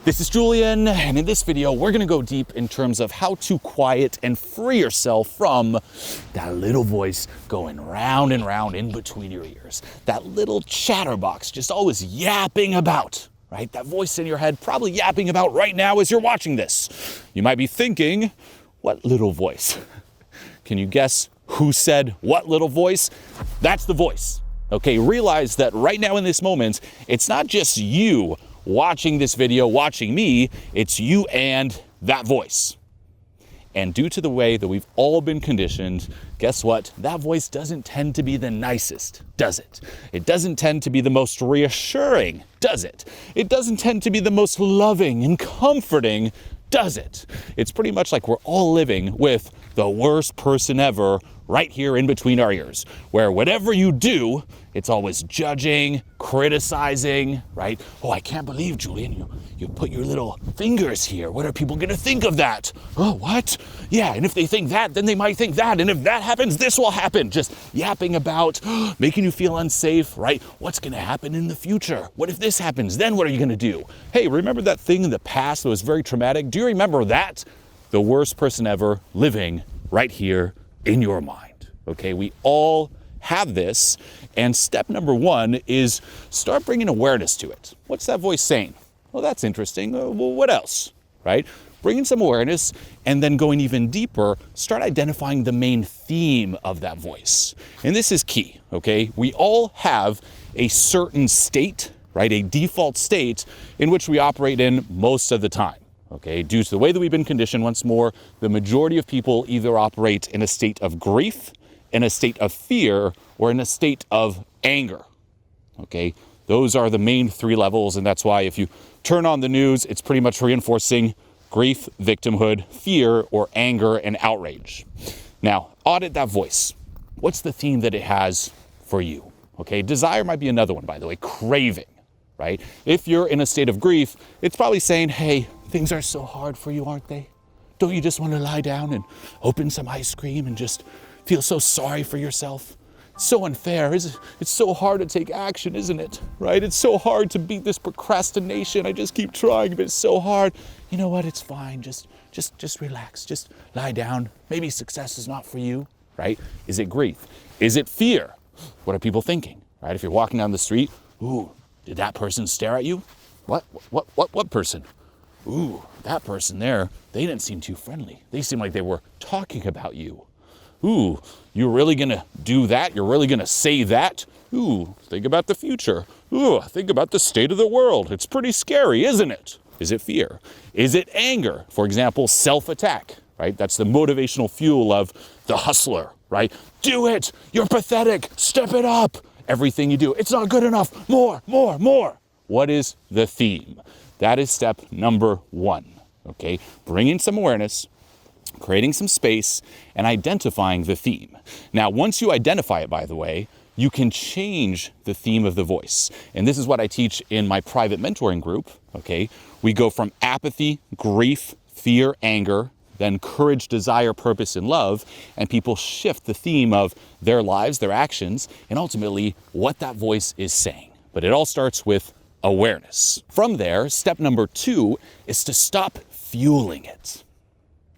This is Julien, and in this video, we're gonna go deep in terms of how to quiet and free yourself from that little voice going round and round in between your ears. That little chatterbox just always yapping about, right? That voice in your head probably yapping about right now as you're watching this. You might be thinking, what little voice? Can you guess who said what little voice? That's the voice. Okay, realize that right now in this moment, it's not just you watching this video, watching me, it's you and that voice. And due to the way that we've all been conditioned, guess what? That voice doesn't tend to be the nicest, does it? It doesn't tend to be the most reassuring, does it? It doesn't tend to be the most loving and comforting, does it? It's pretty much like we're all living with the worst person ever right here in between our ears, where whatever you do, it's always judging, criticizing, right? Oh, I can't believe, Julien, you put your little fingers here. What are people gonna think of that? Oh, what? Yeah, and if they think that, then they might think that. And if that happens, this will happen. Just yapping about, making you feel unsafe, right? What's gonna happen in the future? What if this happens? Then what are you gonna do? Hey, remember that thing in the past that was very traumatic? Do you remember that? The worst person ever living right here in your mind, okay? We all have this, and step number one is start bringing awareness to it. What's that voice saying? Well, that's interesting. Well, what else, right? Bringing some awareness, and then going even deeper, start identifying the main theme of that voice. And this is key, okay? We all have a certain state, right? A default state in which we operate in most of the time. Okay, due to the way that we've been conditioned, once more, the majority of people either operate in a state of grief, in a state of fear, or in a state of anger. Okay, those are the main three levels, and that's why if you turn on the news, it's pretty much reinforcing grief, victimhood, fear, or anger and outrage. Now, audit that voice. What's the theme that it has for you? Okay, desire might be another one, by the way, craving, right? If you're in a state of grief, it's probably saying, hey, things are so hard for you, aren't they? Don't you just want to lie down and open some ice cream and just feel so sorry for yourself? It's so unfair. It's so hard to take action, isn't it? Right? It's so hard to beat this procrastination. I just keep trying, but it's so hard. You know what? It's fine. Just relax. Just lie down. Maybe success is not for you, right? Is it grief? Is it fear? What are people thinking, right? If you're walking down the street, ooh, did that person stare at you? What person? Ooh, that person there, they didn't seem too friendly. They seemed like they were talking about you. Ooh, you're really gonna do that? You're really gonna say that? Ooh, think about the future. Ooh, think about the state of the world. It's pretty scary, isn't it? Is it fear? Is it anger? For example, self-attack, right? That's the motivational fuel of the hustler, right? Do it! You're pathetic! Step it up! Everything you do, it's not good enough. More. What is the theme? That is step number one, okay? Bringing some awareness, creating some space, and identifying the theme. Now, once you identify it, by the way, you can change the theme of the voice. And this is what I teach in my private mentoring group, okay? We go from apathy, grief, fear, anger, then courage, desire, purpose, and love, and people shift the theme of their lives, their actions, and ultimately what that voice is saying. But it all starts with awareness. From there, step number two is to stop fueling it.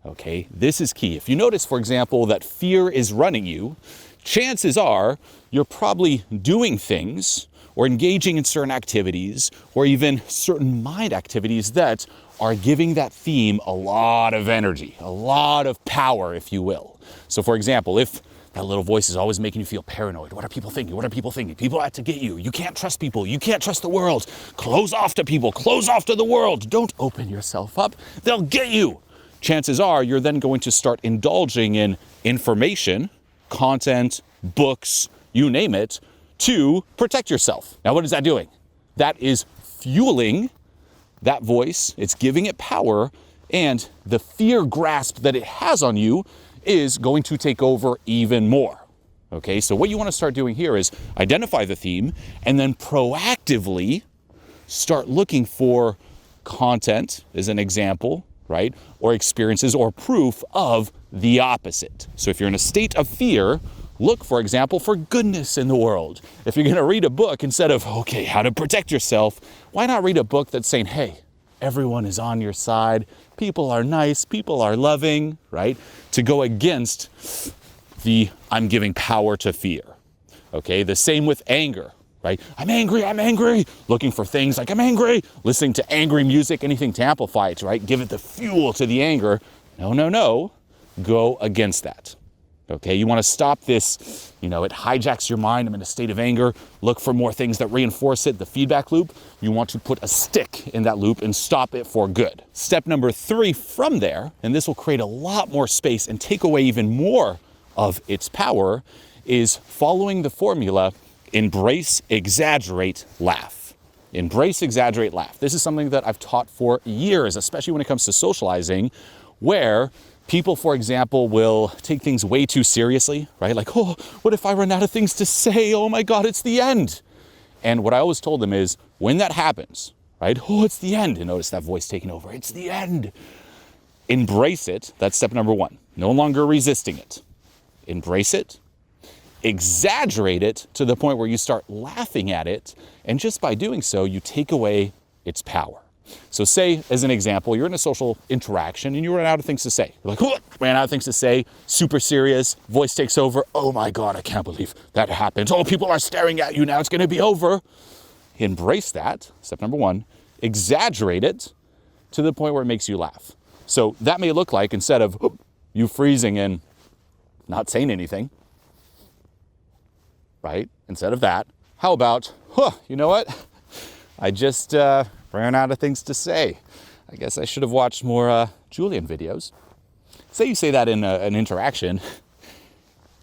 Okay, this is key. If you notice, for example, that fear is running you, chances are you're probably doing things or engaging in certain activities or even certain mind activities that are giving that theme a lot of energy, a lot of power, if you will. So for example, if that little voice is always making you feel paranoid. What are people thinking? What are people thinking? People out to get you. You can't trust people. You can't trust the world. Close off to people. Close off to the world. Don't open yourself up. They'll get you. Chances are you're then going to start indulging in information, content, books, you name it, to protect yourself. Now, what is that doing? That is fueling that voice. It's giving it power, and the fear grasp that it has on you is going to take over even more. Okay, so what you want to start doing here is identify the theme and then proactively start looking for content, as an example, right? Or experiences or proof of the opposite. So if you're in a state of fear, look, for example, for goodness in the world. If you're going to read a book, instead of, okay, how to protect yourself, why not read a book that's saying, hey, everyone is on your side, people are nice, people are loving, right? To go against the I'm giving power to fear. Okay, the same with anger, right? I'm angry, looking for things like I'm angry, listening to angry music, anything to amplify it, right? Give it the fuel to the anger. No, go against that. Okay, you want to stop this, it hijacks your mind. I'm in a state of anger. Look for more things that reinforce it, the feedback loop. You want to put a stick in that loop and stop it for good. Step number 3 from there, and this will create a lot more space and take away even more of its power, is following the formula, embrace, exaggerate, laugh. Embrace, exaggerate, laugh. This is something that I've taught for years, especially when it comes to socializing, where people, for example, will take things way too seriously, right? Like, oh, what if I run out of things to say? Oh my God, it's the end. And what I always told them is, when that happens, right? Oh, it's the end. And notice that voice taking over. It's the end. Embrace it. That's step number 1. No longer resisting it. Embrace it. Exaggerate it to the point where you start laughing at it. And just by doing so, you take away its power. So say, as an example, you're in a social interaction and you run out of things to say. You're like, oh, ran out of things to say, super serious, voice takes over. Oh my God, I can't believe that happened. Oh, people are staring at you now, it's gonna be over. Embrace that, step number 1. Exaggerate it to the point where it makes you laugh. So that may look like, instead of you freezing and not saying anything, right? Instead of that, how about, you know what? I just ran out of things to say. I guess I should have watched more Julien videos. Say you say that in an interaction,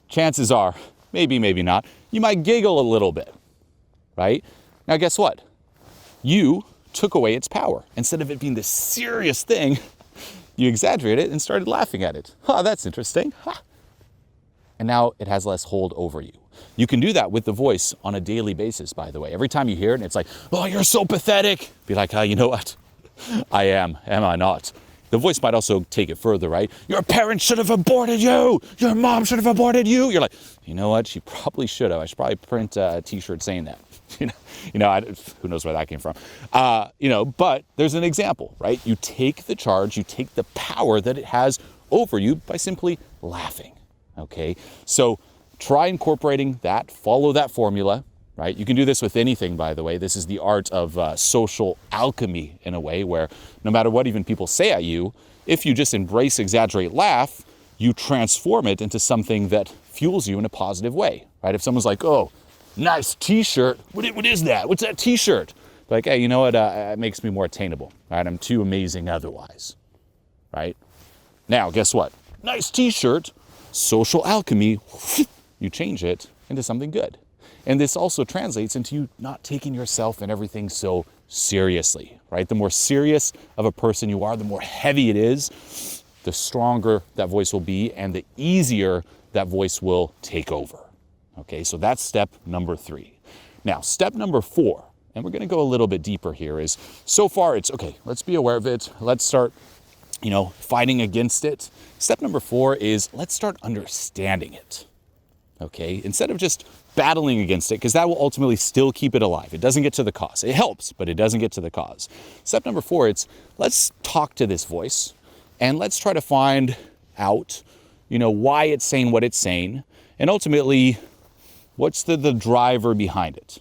chances are, maybe not, you might giggle a little bit, right? Now guess what? You took away its power. Instead of it being this serious thing, you exaggerated it and started laughing at it. That's interesting. And now it has less hold over you. You can do that with the voice on a daily basis, by the way. Every time you hear it and it's like, oh, you're so pathetic. Be like, you know what? I am I not? The voice might also take it further, right? Your parents should have aborted you. Your mom should have aborted you. You're like, you know what? She probably should have. I should probably print a t-shirt saying that. Who knows where that came from? But there's an example, right? You take the charge, you take the power that it has over you by simply laughing, okay? So try incorporating that, follow that formula, right? You can do this with anything, by the way. This is the art of social alchemy in a way, where no matter what even people say at you, if you just embrace, exaggerate, laugh, you transform it into something that fuels you in a positive way, right? If someone's like, oh, nice t-shirt, what is that? What's that t-shirt? Like, hey, you know what? It makes me more attainable, right? I'm too amazing otherwise, right? Now, guess what? Nice t-shirt, social alchemy, you change it into something good. And this also translates into you not taking yourself and everything so seriously, right? The more serious of a person you are, the more heavy it is, the stronger that voice will be and the easier that voice will take over. Okay, so that's step number 3. Now, step number 4, and we're gonna go a little bit deeper here, is so far it's, okay, let's be aware of it. Let's start, fighting against it. Step number 4 is let's start understanding it. Okay, instead of just battling against it, because that will ultimately still keep it alive. It doesn't get to the cause. It helps, but it doesn't get to the cause. Step number 4, it's let's talk to this voice and let's try to find out, why it's saying what it's saying, and ultimately, what's the driver behind it,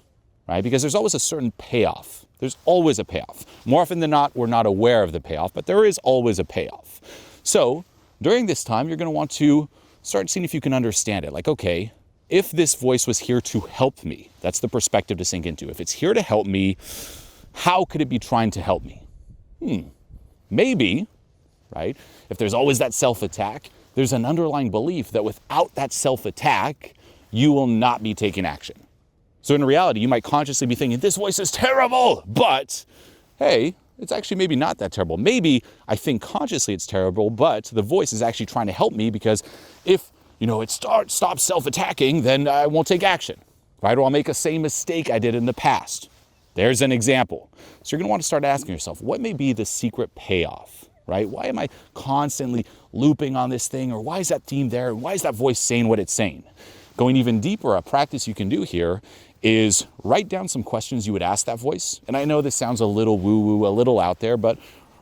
right? Because there's always a certain payoff. There's always a payoff. More often than not, we're not aware of the payoff, but there is always a payoff. So during this time, you're going to want to start seeing if you can understand it. Like, okay, if this voice was here to help me, that's the perspective to sink into. If it's here to help me, how could it be trying to help me? Maybe, right? If there's always that self-attack, there's an underlying belief that without that self-attack, you will not be taking action. So in reality, you might consciously be thinking, this voice is terrible, but hey, it's actually maybe not that terrible. Maybe I think consciously it's terrible, but the voice is actually trying to help me, because if, it stops self-attacking, then I won't take action, right? Or I'll make the same mistake I did in the past. There's an example. So you're gonna want to start asking yourself, what may be the secret payoff, right? Why am I constantly looping on this thing? Or why is that theme there? Why is that voice saying what it's saying? Going even deeper, a practice you can do here is write down some questions you would ask that voice. And I know this sounds a little woo-woo, a little out there, but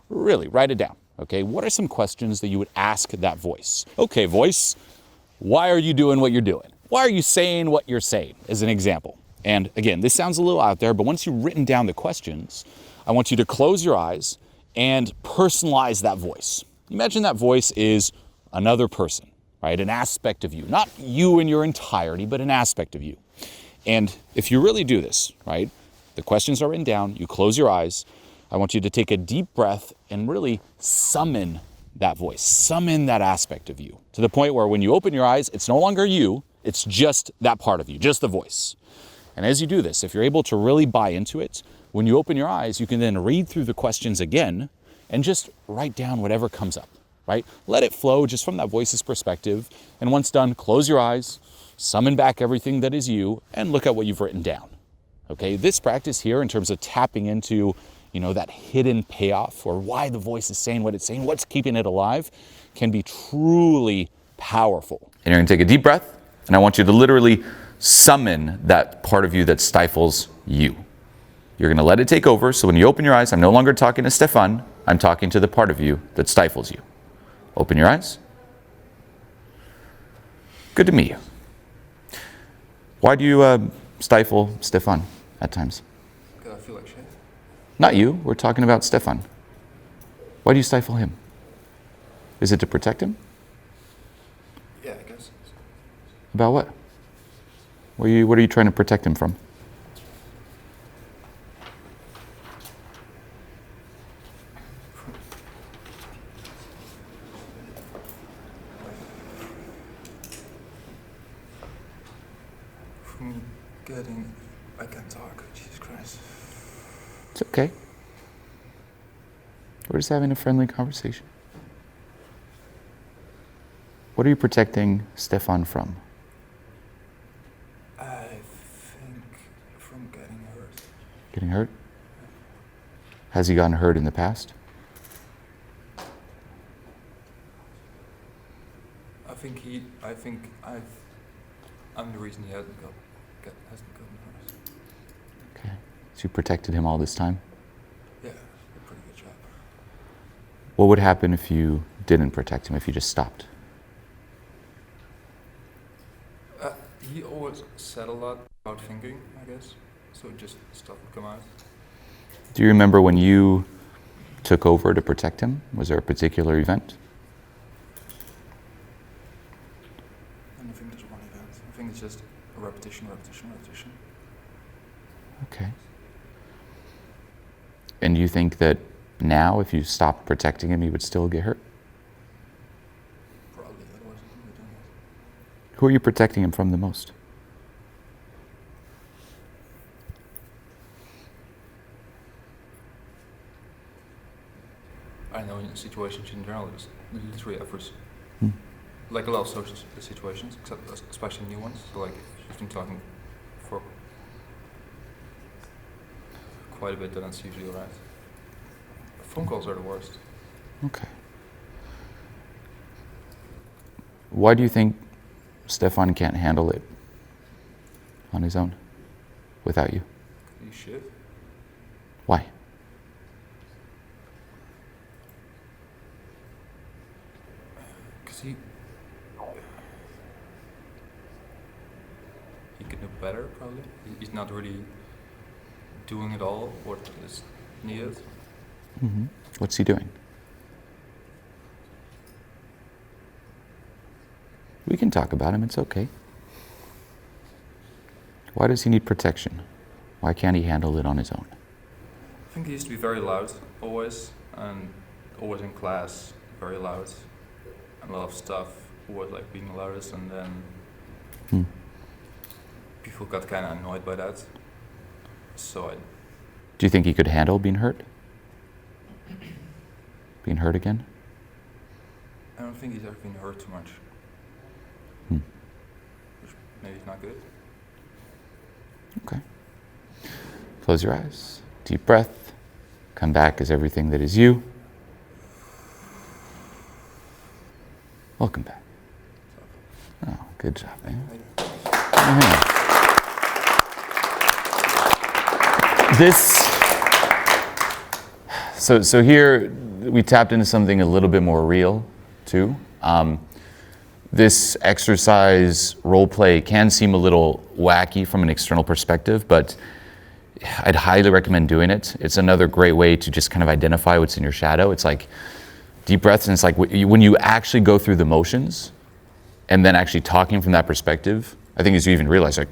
really write it down, okay? What are some questions that you would ask that voice? Okay, voice, why are you doing what you're doing? Why are you saying what you're saying, as an example? And again, this sounds a little out there, but once you've written down the questions, I want you to close your eyes and personalize that voice. Imagine that voice is another person, right? An aspect of you, not you in your entirety, but an aspect of you. And if you really do this, right, the questions are written down, you close your eyes, I want you to take a deep breath and really summon that voice, summon that aspect of you to the point where when you open your eyes, it's no longer you, it's just that part of you, just the voice. And as you do this, if you're able to really buy into it, when you open your eyes, you can then read through the questions again and just write down whatever comes up, right? Let it flow just from that voice's perspective. And once done, close your eyes, summon back everything that is you, and look at what you've written down. Okay, this practice here in terms of tapping into, that hidden payoff, or why the voice is saying what it's saying, what's keeping it alive, can be truly powerful. And you're gonna take a deep breath, and I want you to literally summon that part of you that stifles you. You're gonna let it take over, so when you open your eyes, I'm no longer talking to Stefan, I'm talking to the part of you that stifles you. Open your eyes. Good to meet you. Why do you stifle Stefan at times? Because I feel like shit. Not you, we're talking about Stefan. Why do you stifle him? Is it to protect him? Yeah, I guess. About what? What are you trying to protect him from? From getting... I can't talk. Jesus Christ. It's okay. We're just having a friendly conversation. What are you protecting Stefan from? I think from getting hurt. Getting hurt? Has he gotten hurt in the past? I'm the reason he hasn't gotten hurt. Okay. So you protected him all this time? Yeah, a pretty good job. What would happen if you didn't protect him, if you just stopped? He always said a lot about thinking, I guess. So just stuff would come out. Do you remember when you took over to protect him? Was there a particular event? I don't think there's one event. I think it's just a repetition. Okay. And you think that now, if you stopped protecting him, he would still get hurt? Probably, otherwise I wouldn't be doing it. Who are you protecting him from the most? I know in situations in general, there's literary efforts. Hmm. Like a lot of social situations, especially new ones. So like, you've been talking for quite a bit, then that's usually alright. Phone calls are the worst. Okay. Why do you think Stefan can't handle it on his own, without you? You should. Why? Because he could do better, probably. He's not really doing it all what is needed. Mm-hmm. What's he doing? We can talk about him, it's okay. Why does he need protection? Why can't he handle it on his own? I think he used to be very loud, always, and always in class, very loud, and a lot of stuff, always like being the loudest, and then people got kind of annoyed by that. So Do you think he could handle being hurt? Being hurt again? I don't think he's ever been hurt too much. Which maybe is not good. Okay. Close your eyes. Deep breath. Come back as everything that is you. Welcome back. Oh, good job, man. This, so here we tapped into something a little bit more real too. This exercise role play can seem a little wacky from an external perspective, but I'd highly recommend doing it. It's another great way to just kind of identify what's in your shadow. It's like deep breaths, and it's like when you actually go through the motions and then actually talking from that perspective, I think as you even realize, like,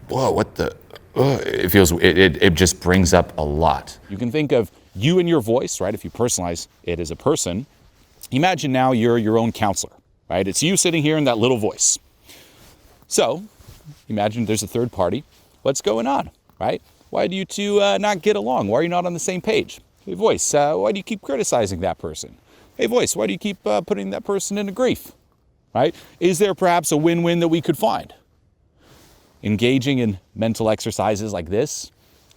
whoa, what the, it feels, it just brings up a lot. You can think of you and your voice, right? If you personalize it as a person, imagine now you're your own counselor, right? It's you sitting here in that little voice. So imagine there's a third party. What's going on, right? Why do you two not get along? Why are you not on the same page? Hey, voice, why do you keep criticizing that person? Hey, voice, why do you keep putting that person into grief, right? Is there perhaps a win-win that we could find? Engaging in mental exercises like this,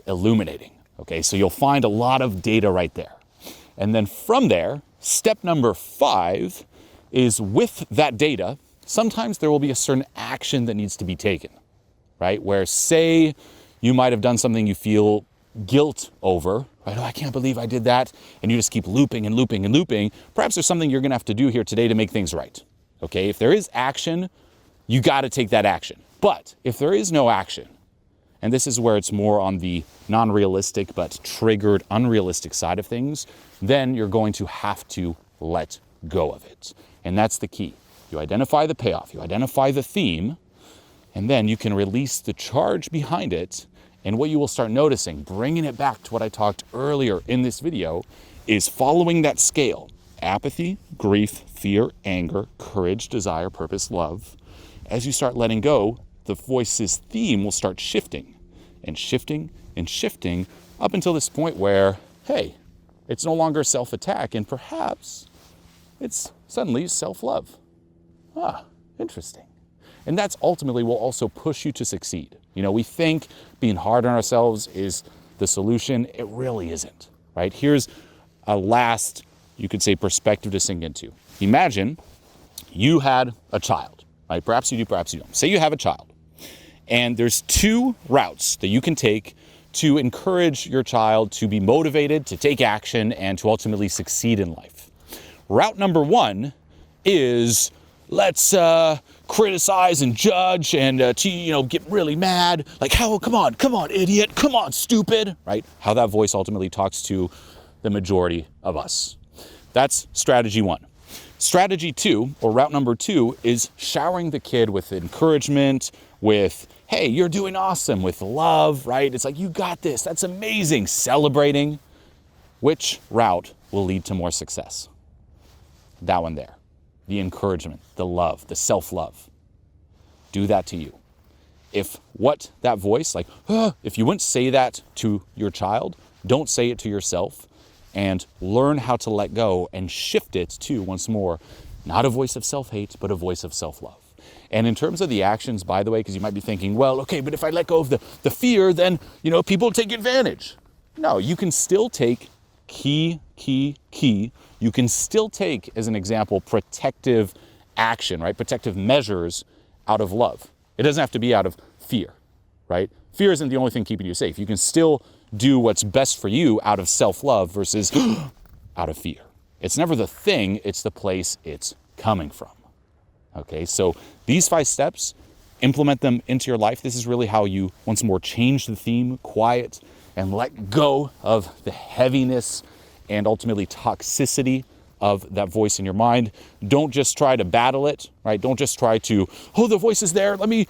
illuminating, okay? So you'll find a lot of data right there. And then from there, step number 5 is with that data, sometimes there will be a certain action that needs to be taken, right? Where say you might have done something you feel guilt over, right? Oh, I can't believe I did that. And you just keep looping and looping and looping. Perhaps there's something you're gonna have to do here today to make things right, okay? If there is action, you gotta take that action. But if there is no action, and this is where it's more on the non-realistic but triggered unrealistic side of things, then you're going to have to let go of it. And that's the key. You identify the payoff, you identify the theme, and then you can release the charge behind it. And what you will start noticing, bringing it back to what I talked earlier in this video, is following that scale. Apathy, grief, fear, anger, courage, desire, purpose, love. As you start letting go, the voice's theme will start shifting and shifting and shifting up until this point where, hey, it's no longer self-attack and perhaps it's suddenly self-love. Ah, interesting. And that's ultimately will also push you to succeed. You know, we think being hard on ourselves is the solution. It really isn't, right? Here's a last, you could say, perspective to sink into. Imagine you had a child, right? Perhaps you do, perhaps you don't. Say you have a child. And there's 2 routes that you can take to encourage your child to be motivated, to take action, and to ultimately succeed in life. Route number 1 is let's criticize and judge and get really mad. Like, how? Come on, idiot. Come on, stupid. Right? How that voice ultimately talks to the majority of us. That's strategy 1. Strategy 2, or route number 2, is showering the kid with encouragement, with, hey, you're doing awesome, with love, right? It's like, you got this, that's amazing, celebrating. Which route will lead to more success? That one there. The encouragement, the love, the self-love. Do that to you. If what that voice, like, if you wouldn't say that to your child, don't say it to yourself. And learn how to let go and shift it to, once more, not a voice of self-hate, but a voice of self-love. And in terms of the actions, by the way, because you might be thinking, well, okay, but if I let go of the fear, then, people take advantage. No, you can still take key. You can still take, as an example, protective action, right? Protective measures out of love. It doesn't have to be out of fear, right? Fear isn't the only thing keeping you safe. You can still do what's best for you out of self-love versus out of fear. It's never the thing, it's the place it's coming from. Okay, so these 5 steps, implement them into your life. This is really how you, once more, change the theme, quiet, and let go of the heaviness and ultimately toxicity of that voice in your mind. Don't just try to battle it, right? Don't just try to, the voice is there, let me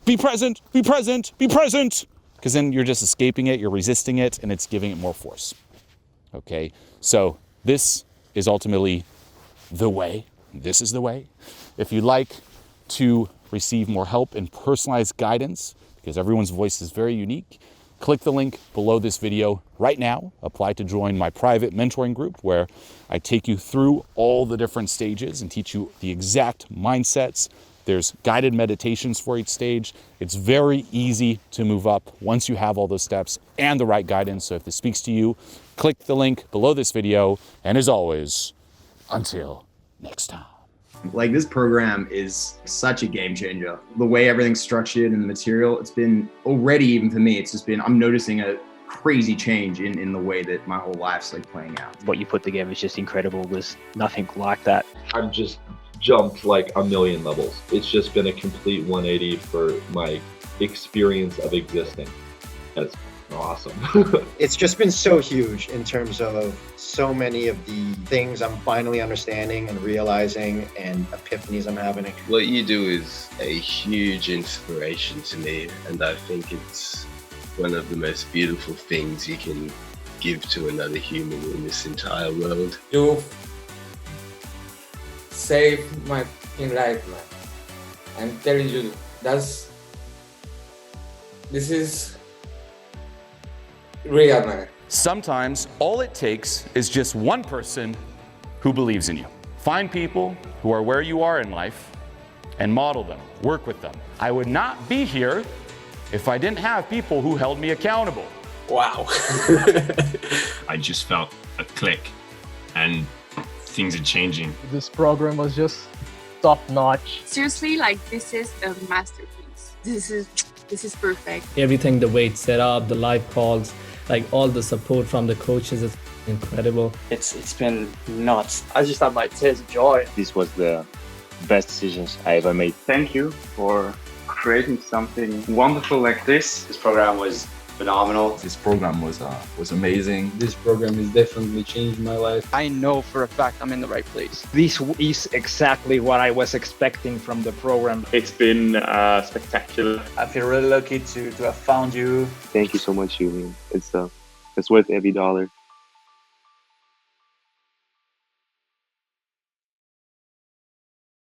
be present. Because then you're just escaping it, you're resisting it, and it's giving it more force. Okay, so this is ultimately the way. This is the way. If you'd like to receive more help and personalized guidance, because everyone's voice is very unique, click the link below this video right now. Apply to join my private mentoring group where I take you through all the different stages and teach you the exact mindsets. There's guided meditations for each stage. It's very easy to move up once you have all those steps and the right guidance. So if this speaks to you, click the link below this video. And as always, until next time. Like, this program is such a game changer. The way everything's structured and the material, it's been already, even for me, it's just been, I'm noticing a crazy change in the way that my whole life's like playing out. What you put together is just incredible. There's nothing like that. I've just jumped like a million levels. It's just been a complete 180 for my experience of existing. That's awesome. It's just been so huge in terms of so many of the things I'm finally understanding and realizing and epiphanies I'm having. What you do is a huge inspiration to me, and I think it's one of the most beautiful things you can give to another human in this entire world. You saved my fucking life, man. I'm telling you, this is real, man. Sometimes all it takes is just one person who believes in you. Find people who are where you are in life and model them, work with them. I would not be here if I didn't have people who held me accountable. Wow. I just felt a click and things are changing. This program was just top notch. Seriously, like this is a masterpiece. This is perfect. Everything, the way it's set up, the live calls, like all the support from the coaches is incredible. It's been nuts. I just had my tears of joy. This was the best decisions I ever made. Thank you for creating something wonderful like this. This program was phenomenal. This program was amazing. This program has definitely changed my life. I know for a fact I'm in the right place. This is exactly what I was expecting from the program. It's been spectacular. I feel really lucky to have found you. Thank you so much, Julien. It's worth every dollar.